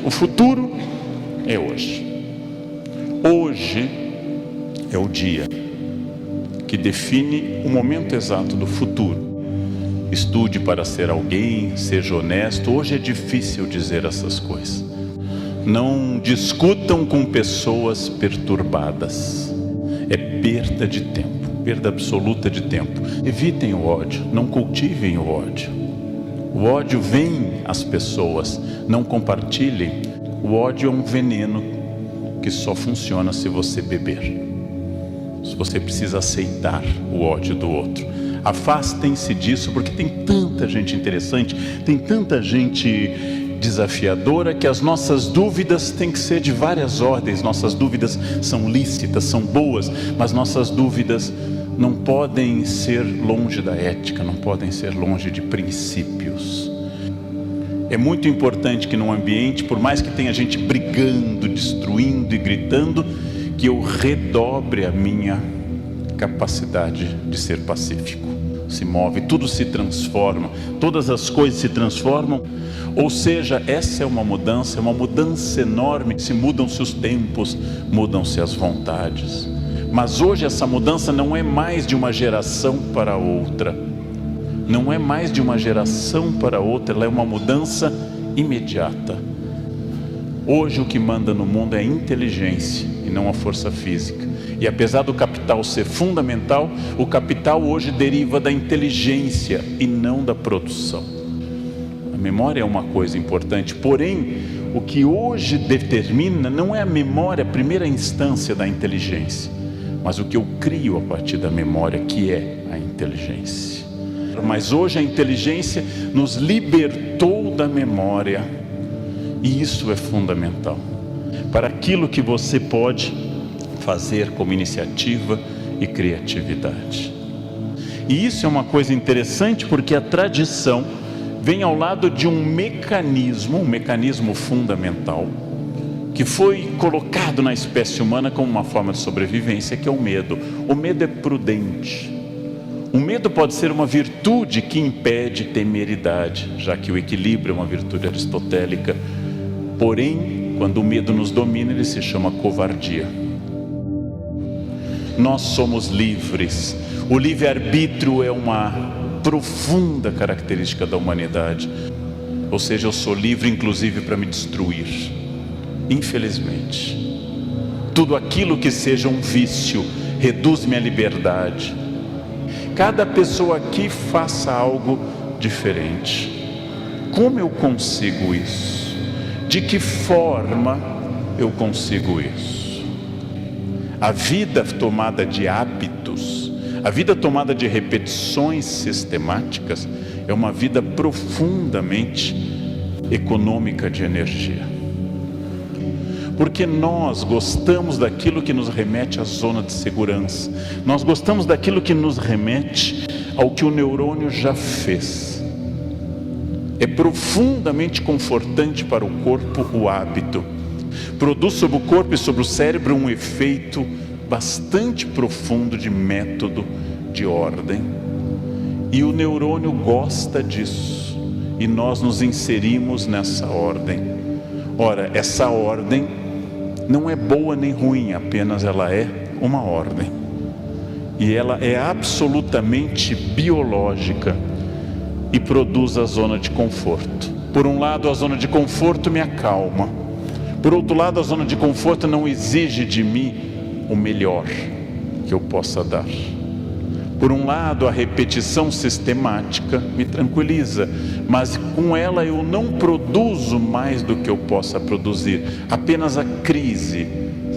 O futuro é hoje. Hoje é o dia que define o momento exato do futuro. Estude para ser alguém, seja honesto. Hoje é difícil dizer essas coisas. Não discutam com pessoas perturbadas. É perda de tempo, perda absoluta de tempo. Evitem o ódio, não cultivem o ódio. O ódio vem às pessoas, não compartilhem. O ódio é um veneno que só funciona se você beber. Se você precisa aceitar o ódio do outro. Afastem-se disso, porque tem tanta gente interessante, tem tanta gente desafiadora, que as nossas dúvidas têm que ser de várias ordens. Nossas dúvidas são lícitas, são boas, mas nossas dúvidas não podem ser longe da ética, não podem ser longe de princípios. É muito importante que num ambiente, por mais que tenha gente brigando, destruindo e gritando, que eu redobre a minha capacidade de ser pacífico. Se move, tudo se transforma, todas as coisas se transformam. Ou seja, essa é uma mudança enorme. Se mudam-se os tempos, mudam-se as vontades. Mas hoje essa mudança não é mais de uma geração para outra. Não é mais de uma geração para outra, ela é uma mudança imediata. Hoje o que manda no mundo é a inteligência e não a força física. E apesar do capital ser fundamental, o capital hoje deriva da inteligência e não da produção. A memória é uma coisa importante, porém, o que hoje determina não é a memória, a primeira instância da inteligência, mas o que eu crio a partir da memória, que é a inteligência. Mas hoje a inteligência nos libertou da memória, e isso é fundamental para aquilo que você pode fazer como iniciativa e criatividade. E isso é uma coisa interessante, porque a tradição vem ao lado de um mecanismo fundamental, que foi colocado na espécie humana como uma forma de sobrevivência, que é o medo. O medo é prudente. O medo pode ser uma virtude que impede temeridade, já que o equilíbrio é uma virtude aristotélica. Porém, quando o medo nos domina, ele se chama covardia. Nós somos livres. O livre-arbítrio é uma profunda característica da humanidade. Ou seja, eu sou livre inclusive para me destruir. Infelizmente, tudo aquilo que seja um vício reduz minha liberdade. Cada pessoa aqui faça algo diferente. Como eu consigo isso? De que forma eu consigo isso? A vida tomada de hábitos, a vida tomada de repetições sistemáticas, é uma vida profundamente econômica de energia. Porque nós gostamos daquilo que nos remete à zona de segurança. Nós gostamos daquilo que nos remete ao que o neurônio já fez. É profundamente confortante para o corpo o hábito. Produz sobre o corpo e sobre o cérebro um efeito bastante profundo de método, de ordem. E o neurônio gosta disso. E nós nos inserimos nessa ordem. Ora, essa ordem não é boa nem ruim, apenas ela é uma ordem. E ela é absolutamente biológica e produz a zona de conforto. Por um lado, a zona de conforto me acalma. Por outro lado, a zona de conforto não exige de mim o melhor que eu possa dar. Por um lado, a repetição sistemática me tranquiliza, mas com ela eu não produzo mais do que eu possa produzir. Apenas a crise,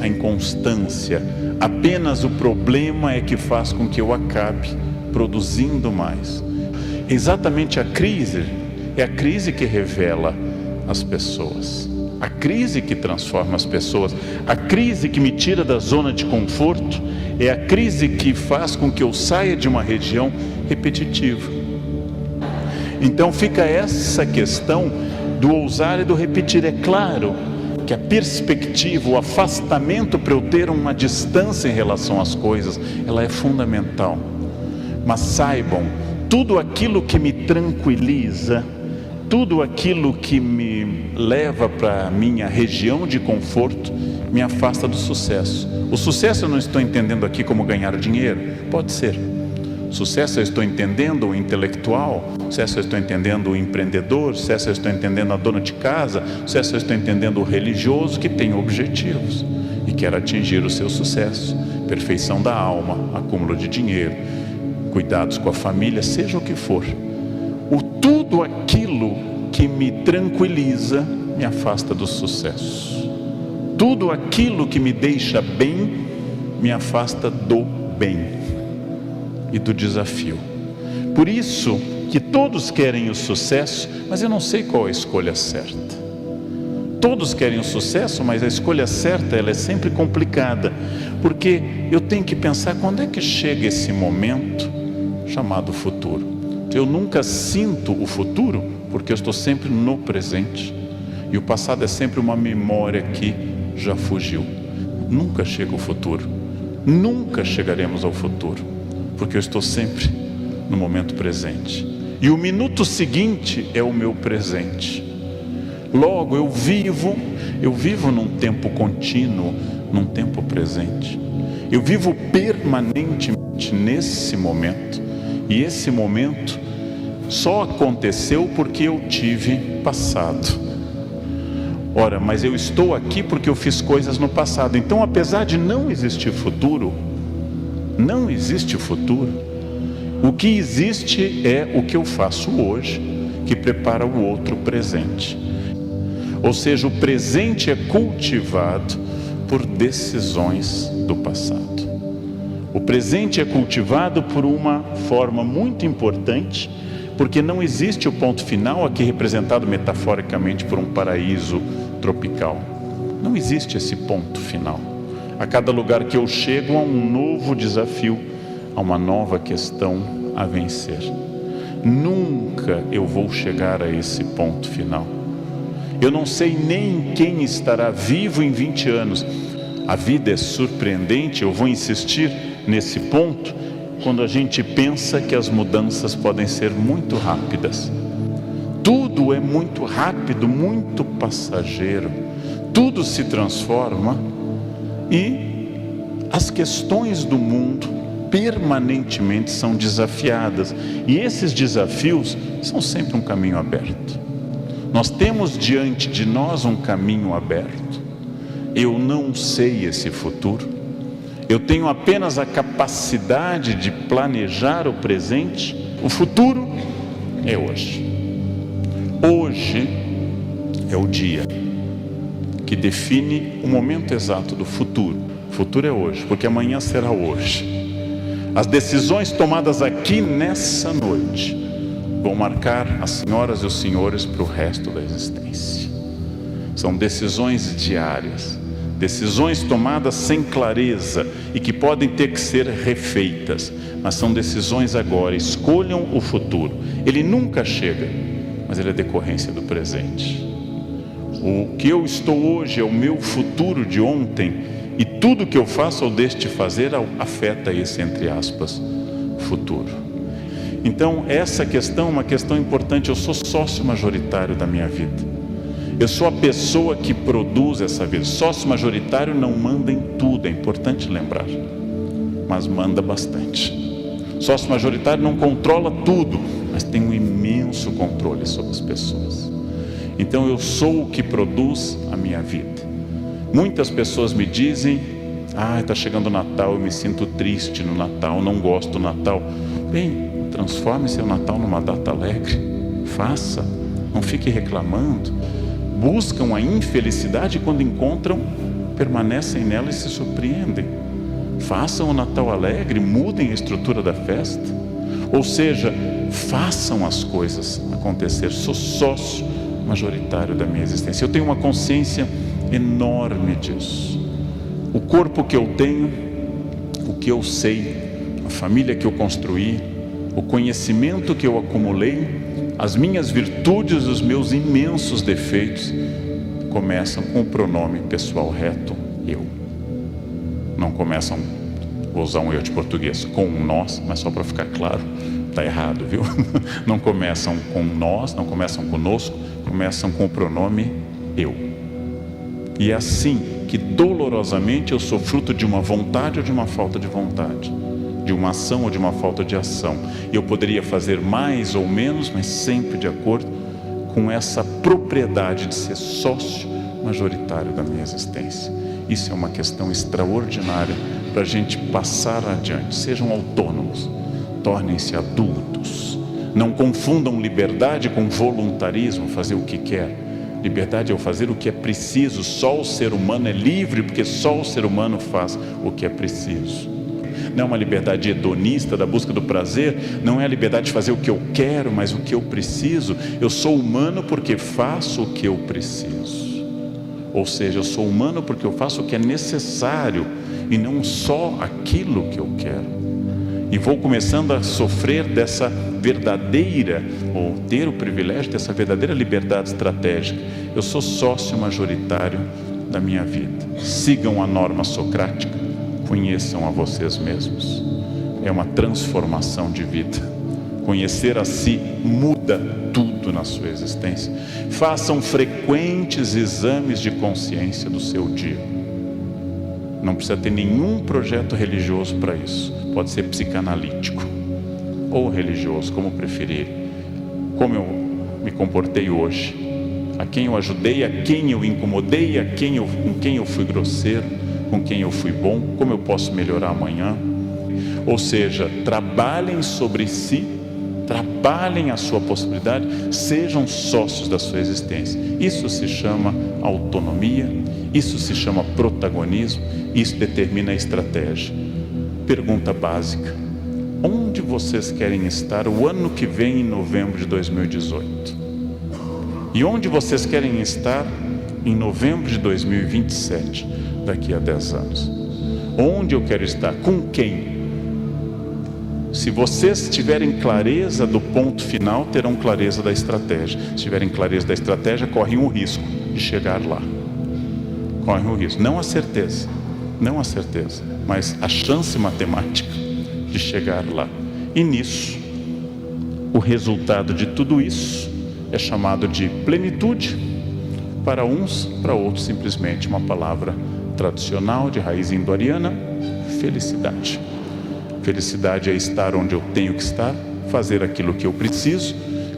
a inconstância, apenas o problema é que faz com que eu acabe produzindo mais. Exatamente a crise, é a crise que revela as pessoas. A crise que transforma as pessoas, a crise que me tira da zona de conforto, é a crise que faz com que eu saia de uma região repetitiva. Então fica essa questão do ousar e do repetir. É claro que a perspectiva, o afastamento para eu ter uma distância em relação às coisas, ela é fundamental. Mas saibam, tudo aquilo que me tranquiliza tudo aquilo que me leva para a minha região de conforto me afasta do sucesso. O sucesso eu não estou entendendo aqui como ganhar dinheiro, pode ser. Sucesso eu estou entendendo o intelectual, sucesso eu estou entendendo o empreendedor, sucesso eu estou entendendo a dona de casa, sucesso eu estou entendendo o religioso que tem objetivos e quer atingir o seu sucesso, perfeição da alma, acúmulo de dinheiro, cuidados com a família, seja o que for. Tudo aquilo que me tranquiliza me afasta do sucesso. Tudo aquilo que me deixa bem me afasta do bem e do desafio. Por isso que todos querem o sucesso, mas eu não sei qual a escolha certa. Todos querem o sucesso, mas a escolha certa ela é sempre complicada, porque eu tenho que pensar quando é que chega esse momento chamado futuro. Eu nunca sinto o futuro porque eu estou sempre no presente, e o passado é sempre uma memória que já fugiu. Nunca chega o futuro, nunca chegaremos ao futuro, porque eu estou sempre no momento presente, e o minuto seguinte é o meu presente. Logo eu vivo num tempo contínuo, num tempo presente. Eu vivo permanentemente nesse momento, e esse momento só aconteceu porque eu tive passado. Ora, mas eu estou aqui porque eu fiz coisas no passado. Então, apesar de não existir futuro, não existe futuro. O que existe é o que eu faço hoje, que prepara o outro presente. Ou seja, o presente é cultivado por decisões do passado. O presente é cultivado por uma forma muito importante, porque não existe o ponto final, aqui representado metaforicamente por um paraíso tropical. Não existe esse ponto final. A cada lugar que eu chego há um novo desafio, há uma nova questão a vencer. Nunca eu vou chegar a esse ponto final. Eu não sei nem quem estará vivo em 20 anos. A vida é surpreendente, eu vou insistir nesse ponto, quando a gente pensa que as mudanças podem ser muito rápidas. Tudo é muito rápido, muito passageiro. Tudo se transforma e as questões do mundo permanentemente são desafiadas. E esses desafios são sempre um caminho aberto. Nós temos diante de nós um caminho aberto. Eu não sei esse futuro. Eu tenho apenas a capacidade de planejar o presente. O futuro é hoje. Hoje é o dia que define o momento exato do futuro. O futuro é hoje, porque amanhã será hoje. As decisões tomadas aqui nessa noite vão marcar as senhoras e os senhores para o resto da existência. São decisões diárias. Decisões tomadas sem clareza e que podem ter que ser refeitas, mas são decisões agora. Escolham o futuro. Ele nunca chega, mas ele é decorrência do presente. O que eu estou hoje é o meu futuro de ontem, e tudo que eu faço ou deixo de fazer afeta esse, entre aspas, futuro. Então essa questão é uma questão importante. Eu sou sócio majoritário da minha vida. Eu sou a pessoa que produz essa vida. Sócio majoritário não manda em tudo, é importante lembrar, mas manda bastante. Sócio majoritário não controla tudo, mas tem um imenso controle sobre as pessoas. Então eu sou o que produz a minha vida. Muitas pessoas me dizem: está chegando o Natal, eu me sinto triste no Natal, não gosto do Natal. Bem, transforme seu Natal numa data alegre. Faça, não fique reclamando. Buscam a infelicidade e quando encontram, permanecem nela e se surpreendem. Façam o Natal alegre, mudem a estrutura da festa. Ou seja, façam as coisas acontecer. Sou sócio majoritário da minha existência. Eu tenho uma consciência enorme disso. O corpo que eu tenho, o que eu sei, a família que eu construí, o conhecimento que eu acumulei, as minhas virtudes, os meus imensos defeitos, começam com o pronome pessoal reto, eu. Não começam, vou usar um eu de português, com nós, mas só para ficar claro, Está errado, viu? Não começam com nós, não começam conosco, começam com o pronome eu. E é assim que dolorosamente eu sou fruto de uma vontade ou de uma falta de vontade, de uma ação ou de uma falta de ação. Eu poderia fazer mais ou menos, mas sempre de acordo com essa propriedade de ser sócio majoritário da minha existência. Isso é uma questão extraordinária para a gente passar adiante. Sejam autônomos, tornem-se adultos. Não confundam liberdade com voluntarismo, fazer o que quer. Liberdade é o fazer o que é preciso. Só o ser humano é livre, porque só o ser humano faz o que é preciso. Não é uma liberdade hedonista da busca do prazer, não é a liberdade de fazer o que eu quero, mas o que eu preciso. Eu sou humano porque faço o que eu preciso. Ou seja, eu sou humano porque eu faço o que é necessário e não só aquilo que eu quero. E vou começando a sofrer dessa verdadeira, ou ter o privilégio dessa verdadeira liberdade estratégica. Eu sou sócio majoritário da minha vida. Sigam a norma socrática, conheçam a vocês mesmos. É uma transformação de vida. Conhecer a si muda tudo na sua existência. Façam frequentes exames de consciência do seu dia. Não precisa ter nenhum projeto religioso para isso. Pode ser psicanalítico ou religioso, como preferir. Como eu me comportei hoje, a quem eu ajudei, a quem eu incomodei, com quem eu fui grosseiro, com quem eu fui bom, como eu posso melhorar amanhã. Ou seja, trabalhem sobre si, trabalhem a sua possibilidade, sejam sócios da sua existência. Isso se chama autonomia, isso se chama protagonismo, isso determina a estratégia. Pergunta básica: onde vocês querem estar o ano que vem, em novembro de 2018? E onde vocês querem estar em novembro de 2027, daqui a 10 anos? Onde eu quero estar? Com quem? Se vocês tiverem clareza do ponto final, terão clareza da estratégia. Se tiverem clareza da estratégia, correm o risco de chegar lá. Correm o risco, não a certeza, mas a chance matemática de chegar lá. E nisso, o resultado de tudo isso é chamado de plenitude. Para uns, para outros, simplesmente uma palavra tradicional de raiz indo-ariana: felicidade. Felicidade é estar onde eu tenho que estar, fazer aquilo que eu preciso,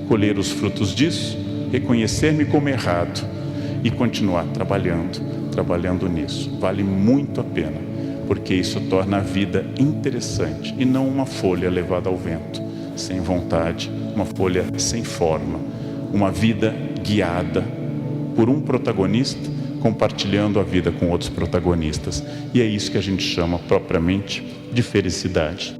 colher os frutos disso, reconhecer-me como errado e continuar trabalhando nisso. Vale muito a pena, porque isso torna a vida interessante e não uma folha levada ao vento, sem vontade, uma folha sem forma, uma vida guiada por um protagonista, compartilhando a vida com outros protagonistas. E é isso que a gente chama propriamente de felicidade.